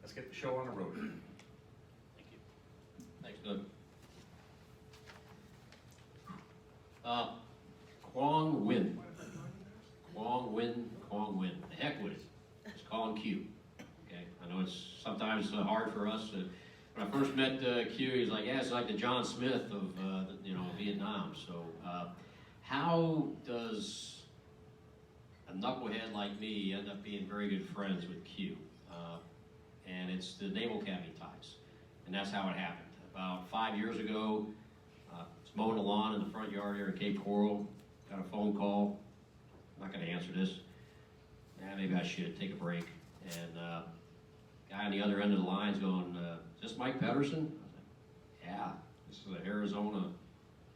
let's get the show on the road. Thank you. Thanks, Doug. Quang Win. Quang Win, Quang Win. The heck with it. It's calling Q. Okay, I know it's sometimes hard for us. When I first met Q, he was like, yeah, it's like the John Smith of Vietnam. So how does a knucklehead like me end up being very good friends with Q? And it's the Naval Academy ties. And that's how it happened. About 5 years ago, I was mowing the lawn in the front yard here in Cape Coral, got a phone call. I'm not going to answer this. Maybe I should take a break. And guy on the other end of the line is going, is this Mike Pedersen? I was like, yeah, this is an Arizona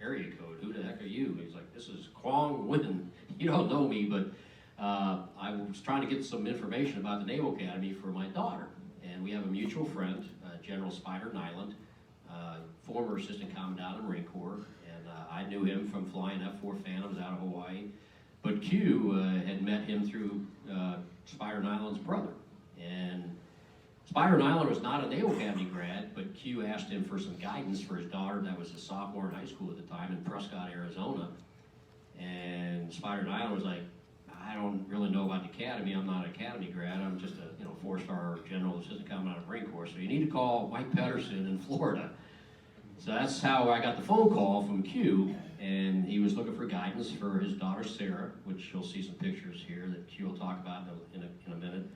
area code. Who the heck are you? He's like, this is Quang Win. You don't know me, but I was trying to get some information about the Naval Academy for my daughter. And we have a mutual friend, General Spider Nyland, former assistant commandant of the Marine Corps. And I knew him from flying F-4 Phantoms out of Hawaii. But Q had met him through Spider Nyland's brother. And Spider Nyland was not a Naval Academy grad, but Q asked him for some guidance for his daughter that was a sophomore in high school at the time in Prescott, Arizona. And Spider Nyland was like, I don't really know about the Academy. I'm not an Academy grad. I'm just a 4-star general assistant commandant of the Marine Corps. So you need to call Mike Pedersen in Florida. So that's how I got the phone call from Q, and he was looking for guidance for his daughter Sarah, which you'll see some pictures here that Q will talk about in a minute.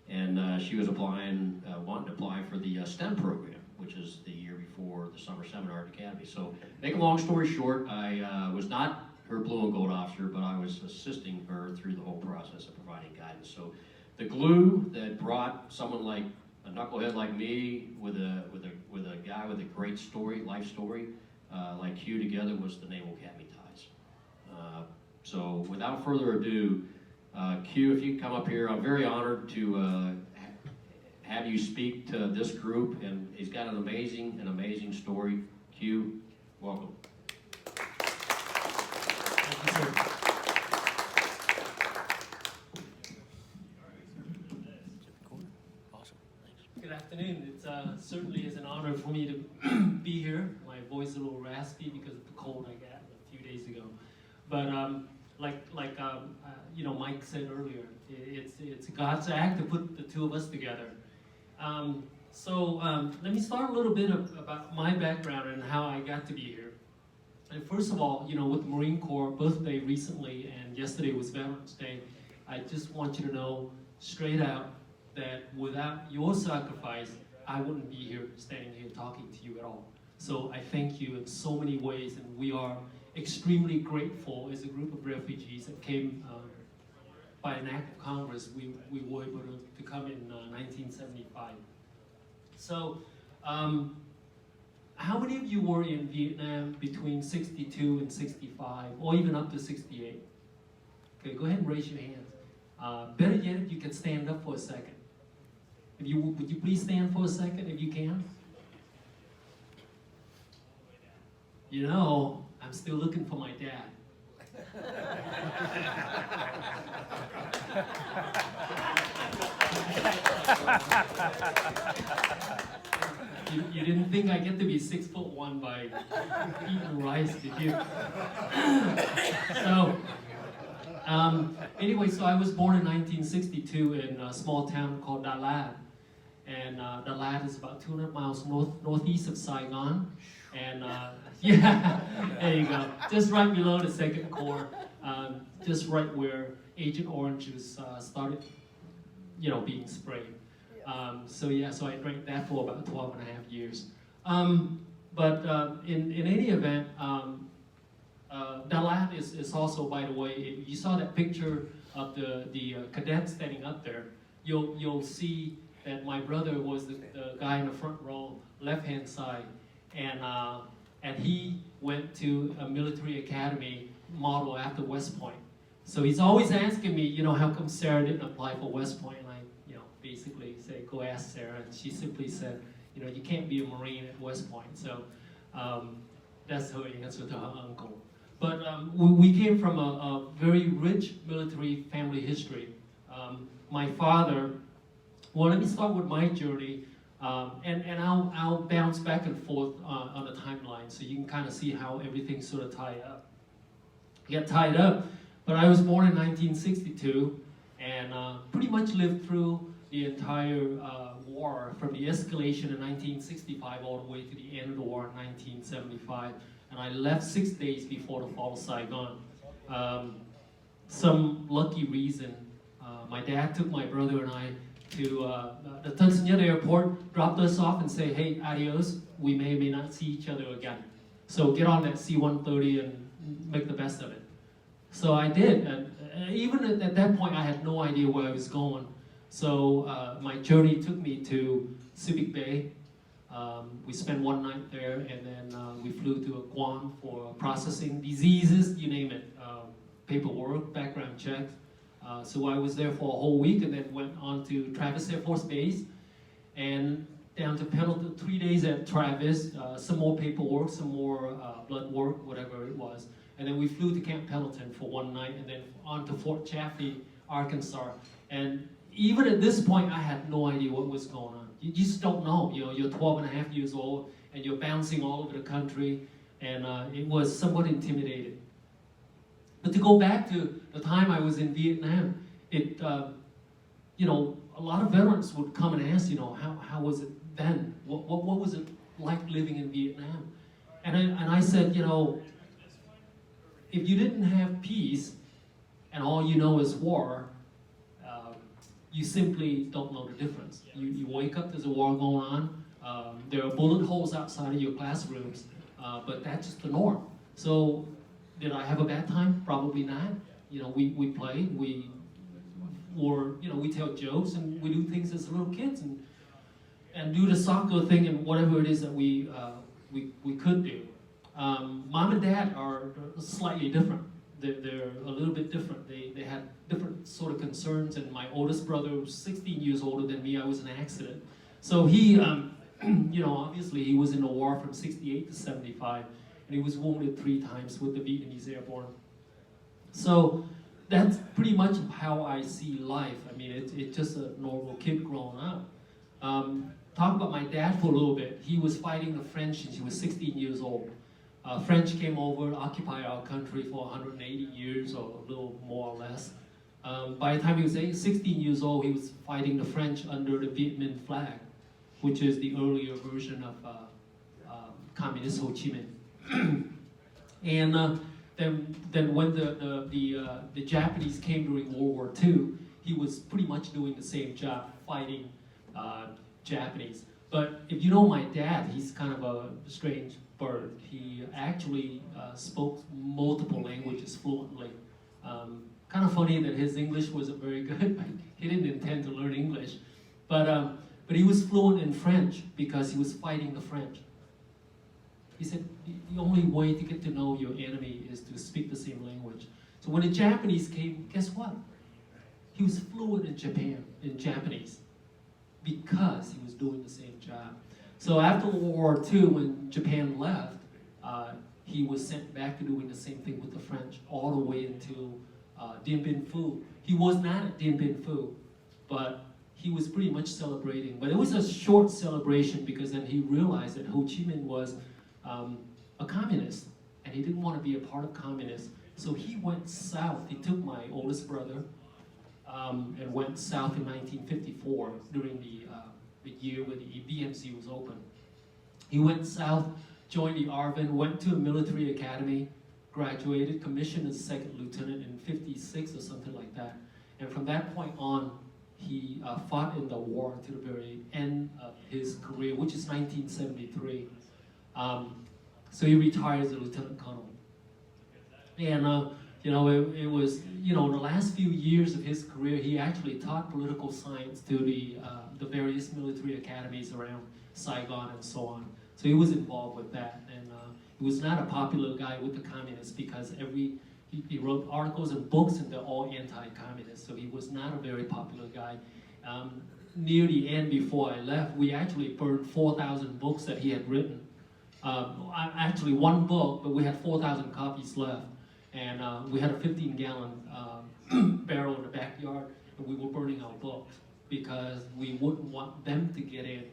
And she was wanting to apply for the STEM program, which is the year before the Summer Seminar at the Academy. So make a long story short, I was not her blue and gold officer, but I was assisting her through the whole process of providing guidance. So the glue that brought someone like a knucklehead like me with a guy with a great story, life story, like Q together was the Naval Academy ties. So without further ado, Q, if you can come up here, I'm very honored to have you speak to this group, and he's got an amazing story. Q, welcome. Thank you, sir. Good afternoon. It certainly is an honor for me to be here. My voice is a little raspy because of the cold I got a few days ago. But Mike said earlier, it's God's act to put the two of us together. Let me start a little bit about my background and how I got to be here. And first of all, with the Marine Corps birthday recently, and yesterday was Veterans Day, I just want you to know straight out that without your sacrifice, I wouldn't be here, standing here talking to you at all. So I thank you in so many ways, and we are extremely grateful as a group of refugees that came by an act of Congress. We were able to come in 1975. So, how many of you were in Vietnam between 62 and 65, or even up to 68? Okay, go ahead and raise your hands. Better yet, if you can stand up for a second. Would you please stand for a second, if you can? I'm still looking for my dad. You didn't think I get to be 6'1" by eating rice, did you? Anyway, so I was born in 1962 in a small town called Da Lat. And Da Lat is about 200 miles northeast of Saigon. And there you go. Just right below the 2nd Corps, just right where Agent Orange was started, being sprayed. So I drank that for about 12 and a half years. In any event, Da Lat is also, by the way, if you saw that picture of the cadet standing up there, you'll see that my brother was the guy in the front row, left-hand side, and he went to a military academy model after West Point. So he's always asking me, how come Sarah didn't apply for West Point? And I, basically say, go ask Sarah. And she simply said, you can't be a Marine at West Point. So that's her answer to her uncle. But we came from a very rich military family history. My father Well, let me start with my journey, and I'll bounce back and forth on the timeline so you can kind of see how everything sort of get tied up. But I was born in 1962 and pretty much lived through the entire war, from the escalation in 1965 all the way to the end of the war in 1975. And I left 6 days before the fall of Saigon. Some lucky reason, my dad took my brother and I to the Tân Sơn Nhất airport, dropped us off and said, hey, adios, we may or may not see each other again. So get on that C-130 and make the best of it. So I did, and even at that point I had no idea where I was going. So my journey took me to Subic Bay. We spent one night there, and then we flew to Quang for processing diseases, you name it, paperwork, background checks. So I was there for a whole week, and then went on to Travis Air Force Base, and down to Pendleton, 3 days at Travis, some more paperwork, some more blood work, whatever it was. And then we flew to Camp Pendleton for one night, and then on to Fort Chaffee, Arkansas. And even at this point, I had no idea what was going on. You just don't know. You know, you're 12 and a half years old, and you're bouncing all over the country, and it was somewhat intimidating. But to go back to the time I was in Vietnam, you know, a lot of veterans would come and ask, you know, how was it then? What was it like living in Vietnam? And I said, you know, if you didn't have peace and all you know is war, you simply don't know the difference. You wake up, there's a war going on, there are bullet holes outside of your classrooms, but that's just the norm. So did I have a bad time? Probably not. You know, we played, we tell jokes, and we do things as little kids, and do the soccer thing and whatever it is that we could do. Mom and dad are slightly different. They're a little bit different. They had different sort of concerns, and my oldest brother was 16 years older than me. I was an accident. So he, you know, obviously he was in the war from 68 to 75, and he was wounded 3 times with the Vietnamese airborne. So that's pretty much how I see life. I mean, it's just a normal kid growing up. Talk about my dad for a little bit. He was fighting the French since he was 16 years old. French came over, occupied our country for 180 years, or a little more or less. By the time he was 16 years old, he was fighting the French under the Viet Minh flag, which is the earlier version of Communist Ho Chi Minh. And then when the Japanese came during World War II, he was pretty much doing the same job, fighting Japanese. But if you know my dad, he's kind of a strange bird. He actually spoke multiple languages fluently. Kind of funny that his English wasn't very good, but he didn't intend to learn English. But he was fluent in French because he was fighting the French. He said the only way to get to know your enemy is to speak the same language. So when the Japanese came, guess what? He was fluent in Japanese, because he was doing the same job. So after World War II, when Japan left, he was sent back to doing the same thing with the French, all the way until Dien Bien Phu. He was not at Dien Bien Phu, but he was pretty much celebrating. But it was a short celebration, because then he realized that Ho Chi Minh was a communist, and he didn't want to be a part of communists. So he went south. He took my oldest brother and went south in 1954 during the year when the BMC was open. He went south, joined the ARVN, went to a military academy, graduated, commissioned as second lieutenant in 56 or something like that. And from that point on, he fought in the war to the very end of his career, which is 1973. So he retired as a lieutenant colonel. And you know, it was, you know, in the last few years of his career, he actually taught political science to the various military academies around Saigon and so on. So he was involved with that, and he was not a popular guy with the communists, because he wrote articles and books, and they're all anti-communist. So he was not a very popular guy. Near the end, before I left, we actually burned 4,000 books that he had written. Actually, one book, but we had 4,000 copies left. And we had a 15-gallon barrel in the backyard, and we were burning our books, because because we wouldn't want them to get in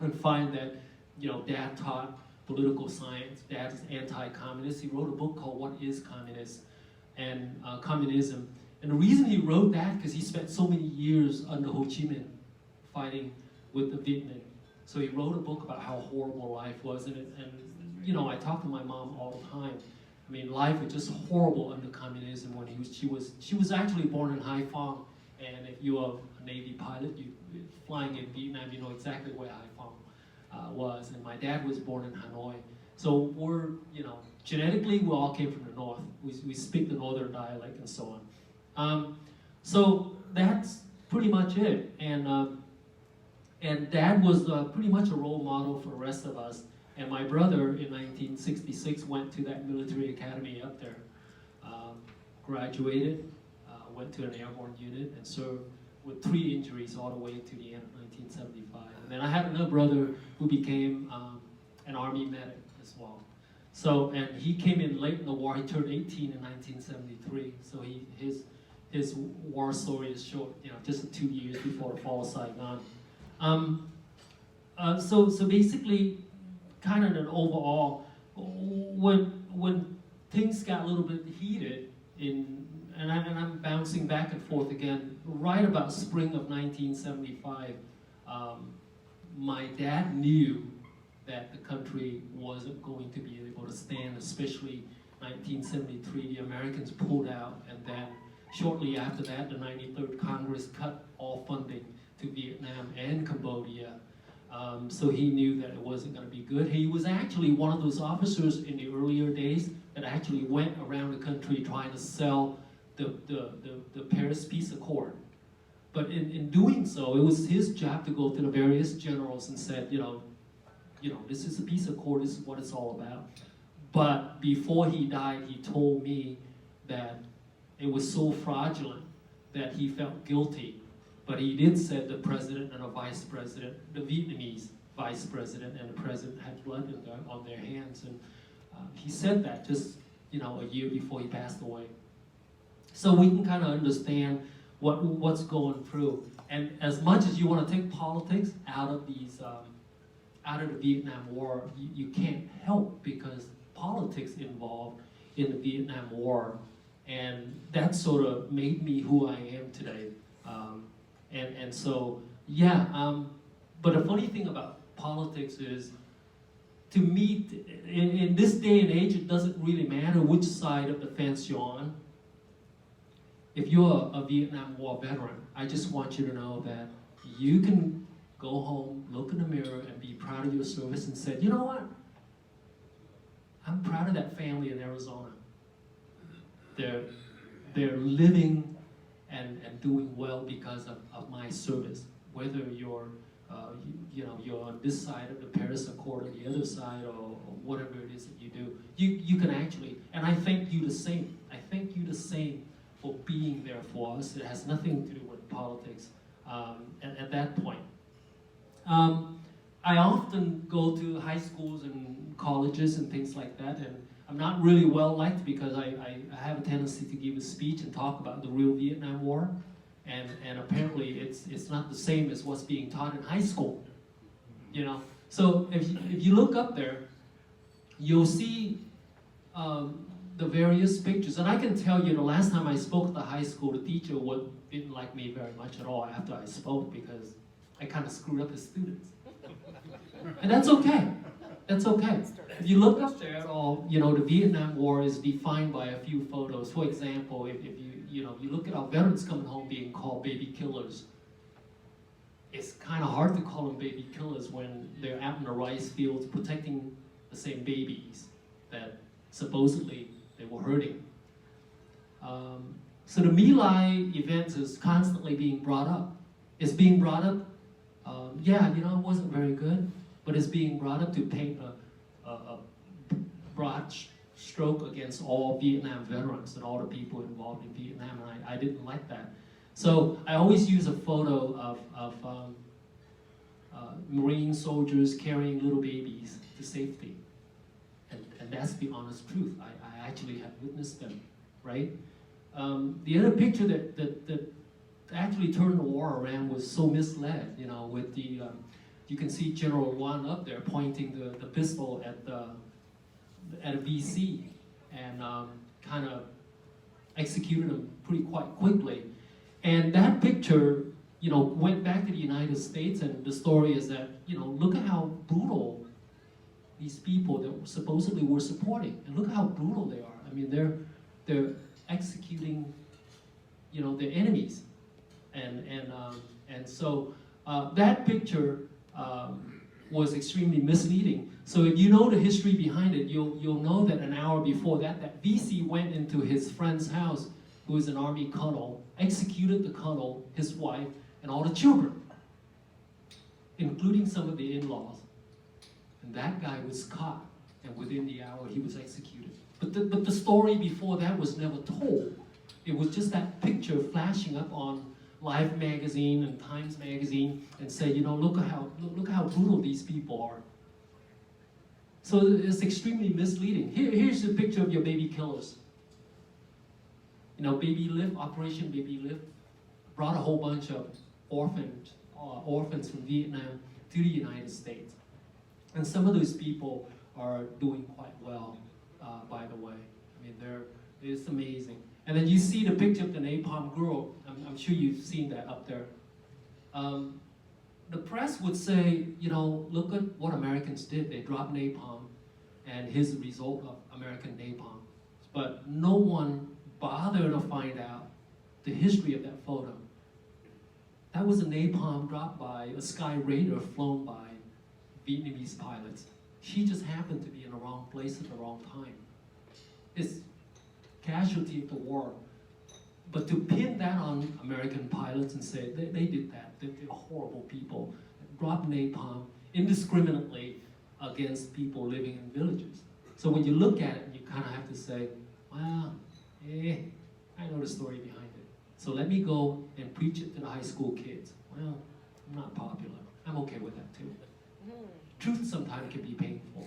and find that, you know, Dad taught political science. Dad is anti-communist. He wrote a book called What is Communism? And the reason he wrote that, because he spent so many years under Ho Chi Minh fighting with the Vietnam. So he wrote a book about how horrible life was. And you know, I talk to my mom all the time. I mean, life was just horrible under communism when she was actually born in Hai Phong. And if you're a Navy pilot, you flying in Vietnam, you know exactly where Hai Phong was. And my dad was born in Hanoi. So we're, you know, genetically, we all came from the north. We speak the northern dialect and so on. So that's pretty much it. And Dad was pretty much a role model for the rest of us. And my brother in 1966 went to that military academy up there, graduated, went to an airborne unit and served with 3 injuries all the way to the end of 1975. And then I had another brother who became an Army medic as well. So, and he came in late in the war. He turned 18 in 1973. So his war story is short, you know, just 2 years before the fall of Saigon. So basically, kind of an overall, when things got a little bit heated and I'm bouncing back and forth again, right about spring of 1975, my dad knew that the country wasn't going to be able to stand, especially 1973, the Americans pulled out, and then shortly after that, the 93rd Congress cut all funding to Vietnam and Cambodia. So he knew that it wasn't going to be good. He was actually one of those officers in the earlier days that actually went around the country trying to sell the Paris Peace Accord. But in doing so, it was his job to go to the various generals and said, you know, this is a peace accord, this is what it's all about. But before he died, he told me that it was so fraudulent that he felt guilty. But he did say the president and the vice president, the Vietnamese vice president and the president had blood on their hands. And he said that just, you know, a year before he passed away. So we can kind of understand what's going through. And as much as you want to take politics out of these, out of the Vietnam War, you can't help because politics involved in the Vietnam War. And that sort of made me who I am today. And so, yeah, but the funny thing about politics is, to me, in this day and age, it doesn't really matter which side of the fence you're on. If you're a Vietnam War veteran, I just want you to know that you can go home, look in the mirror, and be proud of your service and say, you know what? I'm proud of that family in Arizona. They're living and doing well because of my service. Whether you're, you're on this side of the Paris Accord or the other side or whatever it is that you do, you can actually, and I thank you the same. I thank you the same for being there for us. It has nothing to do with politics at that point. I often go to high schools and colleges and things like that, and I'm not really well liked because I have a tendency to give a speech and talk about the real Vietnam War, and apparently it's not the same as what's being taught in high school, you know. So if you look up there, you'll see the various pictures, and I can tell you the last time I spoke at the high school, the teacher didn't like me very much at all after I spoke because I kind of screwed up the students, and that's okay. That's okay. If you look up there at all, you know, the Vietnam War is defined by a few photos. For example, if you look at our veterans coming home being called baby killers, it's kind of hard to call them baby killers when they're out in the rice fields protecting the same babies that supposedly they were hurting. So the My Lai events is constantly being brought up. It's being brought up, yeah, you know, it wasn't very good, but it's being brought up to paint a broad stroke against all Vietnam veterans and all the people involved in Vietnam, and I didn't like that. So I always use a photo of Marine soldiers carrying little babies to safety. And that's the honest truth. I actually have witnessed them, right? The other picture that actually turned the war around was so misled, with the, you can see General Wang up there pointing the pistol at a VC and kind of executed him quite quickly. And that picture, went back to the United States, and the story is that, look at how brutal these people that supposedly were supporting, and look how brutal they are. I mean, they're executing, their enemies, and so that picture was extremely misleading. So if you know the history behind it, you'll know that an hour before that VC went into his friend's house, who is an army colonel, executed the colonel, his wife, and all the children, including some of the in-laws. And that guy was caught, and within the hour he was executed. But the story before that was never told. It was just that picture flashing up on Life magazine and Times magazine and say, look how brutal these people are. So it's extremely misleading. Here's a picture of your baby killers. Baby Lift, Operation Baby Lift, brought a whole bunch of orphans from Vietnam to the United States. And some of those people are doing quite well, by the way. I mean, it's amazing. And then you see the picture of the napalm girl. I'm sure you've seen that up there. The press would say, look at what Americans did. They dropped napalm, and here's the result of American napalm. But no one bothered to find out the history of that photo. That was a napalm dropped by a Sky Raider flown by Vietnamese pilots. She just happened to be in the wrong place at the wrong time. It's casualty of the war. But to pin that on American pilots and say they did that, they're horrible people, drop napalm indiscriminately against people living in villages. So when you look at it, you kind of have to say, well, I know the story behind it. So let me go and preach it to the high school kids. Well, I'm not popular. I'm okay with that too. Truth sometimes can be painful.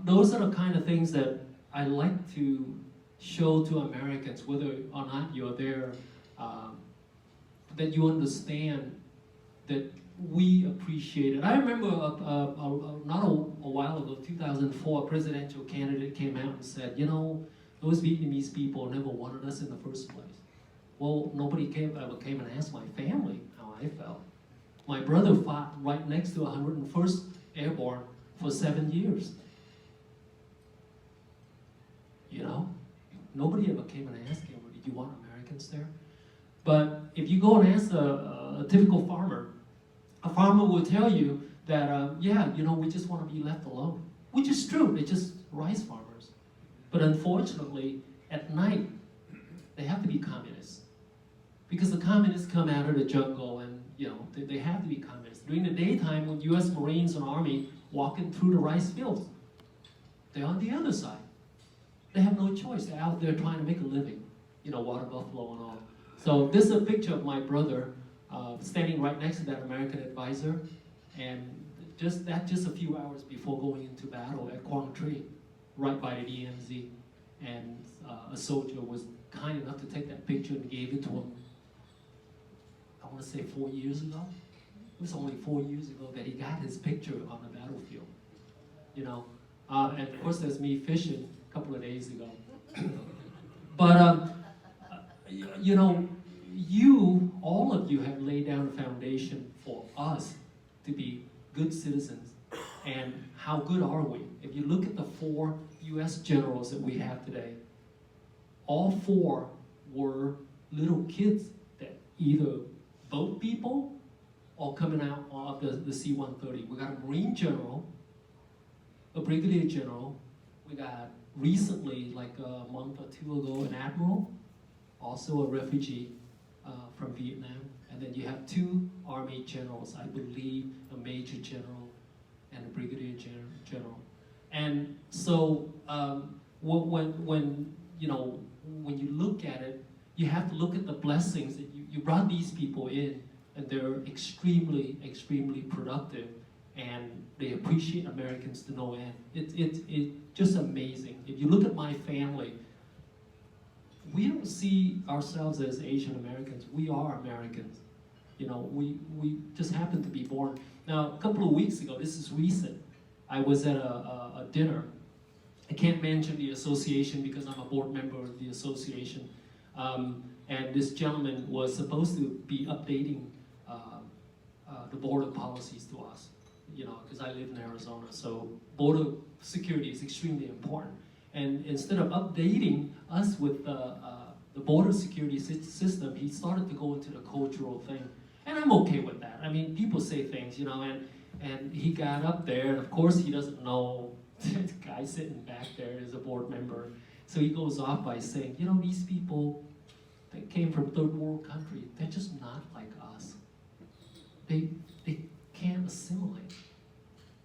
Those are the kind of things that I like to show to Americans, whether or not you're there, that you understand that we appreciate it. I remember not a while ago, 2004, a presidential candidate came out and said, those Vietnamese people never wanted us in the first place. Well, nobody ever came and asked my family how I felt. My brother fought right next to 101st Airborne for 7 years. Nobody ever came and asked him, did you want Americans there? But if you go and ask a typical farmer, a farmer will tell you that, we just want to be left alone. Which is true, they're just rice farmers. But unfortunately, at night, they have to be communists. Because the communists come out of the jungle and, they have to be communists. During the daytime, when U.S. Marines and Army walking through the rice fields, they're on the other side. They have no choice. They're out there trying to make a living, water buffalo and all. So this is a picture of my brother standing right next to that American advisor, and just a few hours before going into battle at Quang right by the DMZ. And a soldier was kind enough to take that picture and gave it to him, I want to say 4 years ago. It was only 4 years ago that he got his picture on the battlefield. And of course there's me fishing a couple of days ago. But, all of you have laid down a foundation for us to be good citizens. And how good are we? If you look at the 4 U.S. generals that we have today, all 4 were little kids that either boat people or coming out of the C-130. We got a Marine general, a brigadier general. We got recently, like a month or 2 ago, an admiral, also a refugee from Vietnam. And then you have 2 Army generals, I believe, a major general and a brigadier general. And so when you look at it, you have to look at the blessings that you brought these people in, and they're extremely, extremely productive, and they appreciate Americans to no end. It's just amazing. If you look at my family, we don't see ourselves as Asian Americans. We are Americans. You know, we just happen to be born. Now, a couple of weeks ago, this is recent, I was at a dinner. I can't mention the association because I'm a board member of the association. And this gentleman was supposed to be updating the border policies to us, you know, because I live in Arizona. So border security is extremely important. And instead of updating us with the border security system, he started to go into the cultural thing. And I'm okay with that. I mean, people say things, you know, and he got up there, and of course he doesn't know the guy sitting back there is a board member. So he goes off by saying, you know, these people that came from third world country, they're just not like us. They can't assimilate.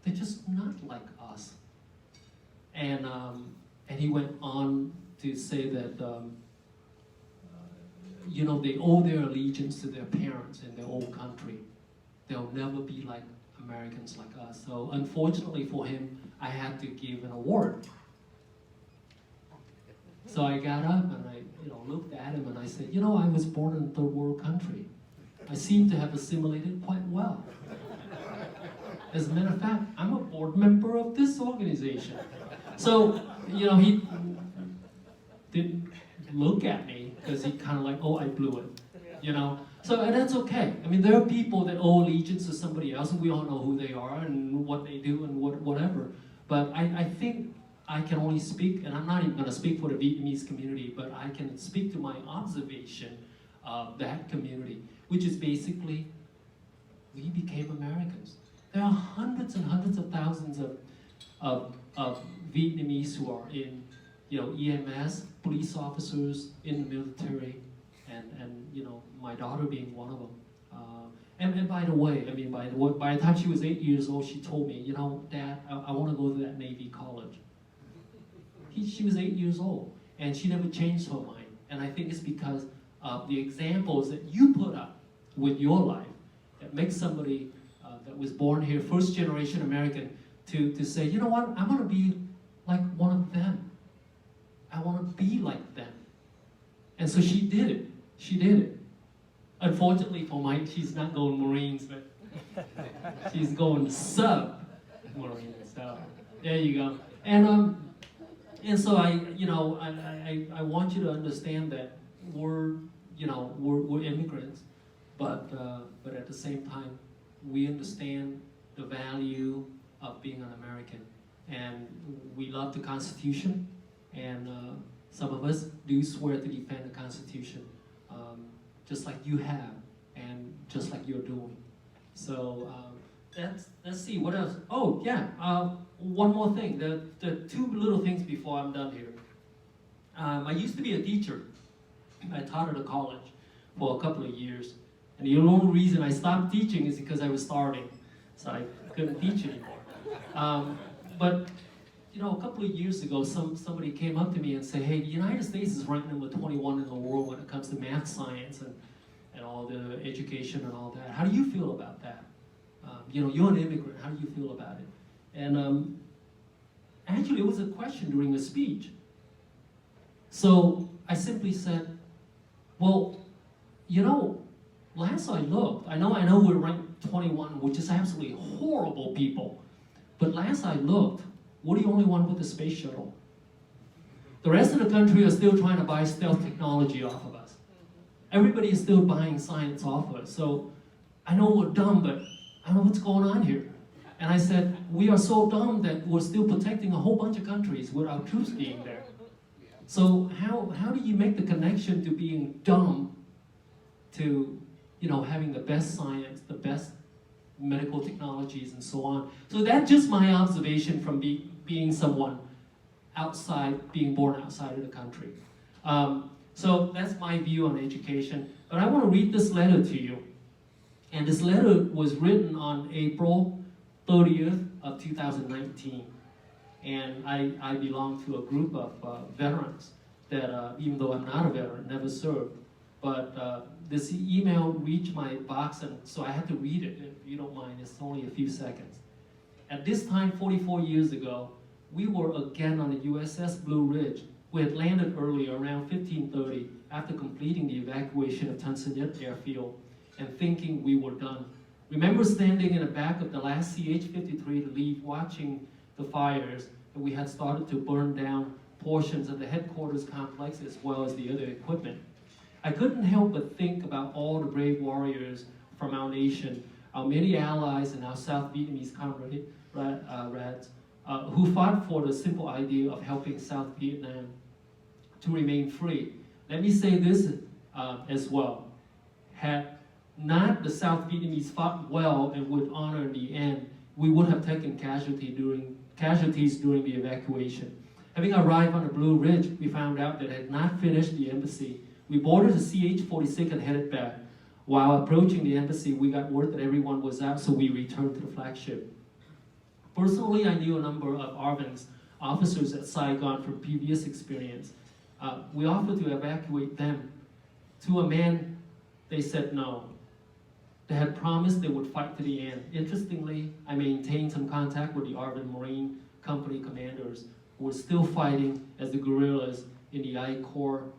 They're just not like us. And he went on to say that, you know, they owe their allegiance to their parents in their old country. They'll never be like Americans like us. So unfortunately for him, I had to give an award. So I got up and I, you know, looked at him and I said, you know, I was born in a third world country. I seem to have assimilated quite well. As a matter of fact, I'm a board member of this organization. So, you know, he didn't look at me because he kind of like, oh, I blew it, you know. So, and that's okay. I mean, there are people that owe allegiance to somebody else, and we all know who they are and what they do and whatever. But I think I can only speak, and I'm not even going to speak for the Vietnamese community, but I can speak to my observation of that community, which is basically, we became Americans. There are hundreds and hundreds of thousands of Vietnamese who are in, you know, EMS, police officers, in the military, and you know, my daughter being one of them. And by the way, I mean, by the time she was 8 years old, she told me, you know, Dad, I want to go to that Navy college. She was 8 years old, and she never changed her mind. And I think it's because of the examples that you put up with your life that makes somebody that was born here, first generation American, to say, you know what, I'm going to be like one of them. I want to be like them. And so she did it. She did it. Unfortunately for Mike, she's not going Marines, but she's going sub-Marine. So there you go. And so I want you to understand that we're immigrants, but at the same time, we understand the value of being an American, and we love the Constitution, and some of us do swear to defend the Constitution, just like you have, and just like you're doing. So let's see, what else? Oh yeah, one more thing. The two little things before I'm done here. I used to be a teacher. I taught at a college for a couple of years. And the only reason I stopped teaching is because I was starving. So I couldn't teach anymore. But you know, a couple of years ago, somebody came up to me and said, hey, the United States is ranked number 21 in the world when it comes to math, science, and all the education and all that. How do you feel about that? You know, you're an immigrant. How do you feel about it? And actually, it was a question during the speech. So I simply said, well, you know, last I looked, I know we're ranked 21, which is absolutely horrible, people. But last I looked, we're the only one with the space shuttle. The rest of the country are still trying to buy stealth technology off of us. Everybody is still buying science off of us. So I know we're dumb, but I don't know what's going on here. And I said, we are so dumb that we're still protecting a whole bunch of countries with our troops being there. So how do you make the connection to being dumb to, you know, having the best science, the best medical technologies, and so on? So that's just my observation from being someone outside, being born outside of the country. So that's my view on education. But I want to read this letter to you. And this letter was written on April 30th of 2019. And I belong to a group of veterans that, even though I'm not a veteran, never served. But this email reached my box, and so I had to read it, if you don't mind. It's only a few seconds. At this time, 44 years ago, we were again on the USS Blue Ridge, We had landed early, around 15:30, after completing the evacuation of Tan Son Nhut airfield and thinking we were done. Remember standing in the back of the last CH-53 to leave, watching the fires, and we had started to burn down portions of the headquarters complex as well as the other equipment. I couldn't help but think about all the brave warriors from our nation, our many allies and our South Vietnamese comrades who fought for the simple idea of helping South Vietnam to remain free. Let me say this as well. Had not the South Vietnamese fought well and with honor in the end, we would have taken casualties during the evacuation. Having arrived on the Blue Ridge, we found out that it had not finished the embassy. We boarded the CH-46 and headed back. While approaching the embassy, we got word that everyone was out, so we returned to the flagship. Personally, I knew a number of ARVN's officers at Saigon from previous experience. We offered to evacuate them. To a man, they said no. They had promised they would fight to the end. Interestingly, I maintained some contact with the ARVN Marine Company commanders who were still fighting as the guerrillas in the I Corps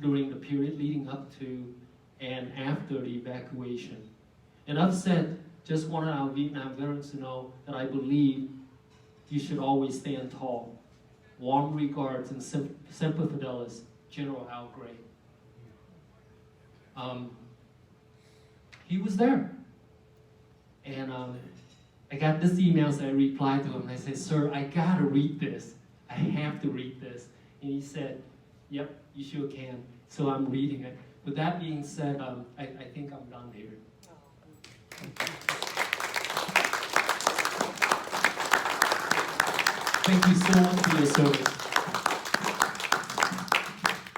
during the period leading up to and after the evacuation. Enough said, just wanted our Vietnam veterans to know that I believe you should always stand tall. Warm regards and Semper Fidelis, General Al Gray. He was there. And I got this email, so I replied to him, and I said, "Sir, I gotta read this. I have to read this." And he said, "Yep, you sure can." So I'm reading it. With that being said, I think I'm done here. Thank you so much for your service.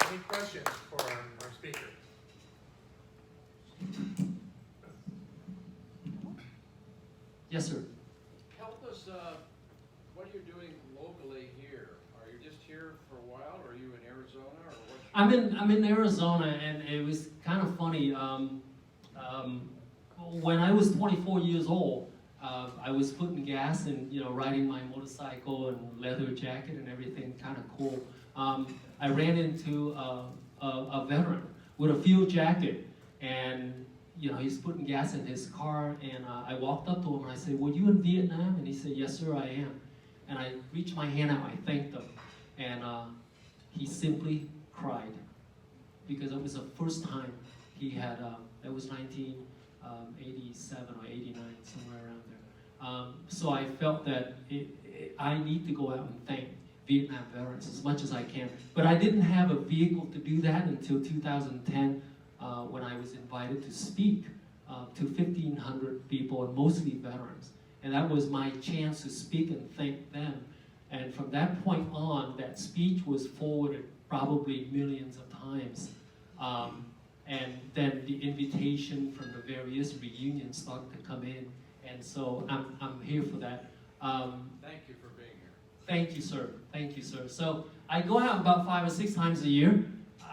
Any questions for our speaker? Yes, sir. Help us, what are you doing locally here? Are you just here for a while, or are you in Arizona, or what? I'm in Arizona, and it was kind of funny. When I was 24 years old, I was putting gas and riding my motorcycle and leather jacket and everything, kind of cool. I ran into a veteran with a field jacket, and he's putting gas in his car, and I walked up to him and I said, "Were you in Vietnam?" And he said, "Yes, sir, I am." And I reached my hand out, I thanked him, and he simply cried because it was the first time he had, that was 1987 or 89, somewhere around there. So I felt that I need to go out and thank Vietnam veterans as much as I can. But I didn't have a vehicle to do that until 2010 when I was invited to speak to 1,500 people, and mostly veterans. And that was my chance to speak and thank them. And from that point on, that speech was forwarded probably millions of times. And then the invitation from the various reunions started to come in. And so I'm here for that. Thank you for being here. Thank you, sir. Thank you, sir. So I go out about 5 or 6 times a year.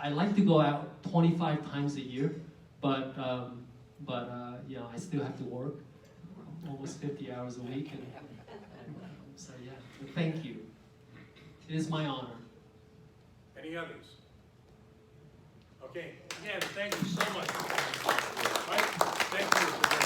I like to go out 25 times a year, but I still have to work almost 50 hours a week. And so yeah, but thank you. It is my honor. Any others? Okay, again, thank you so much. Mike, thank you.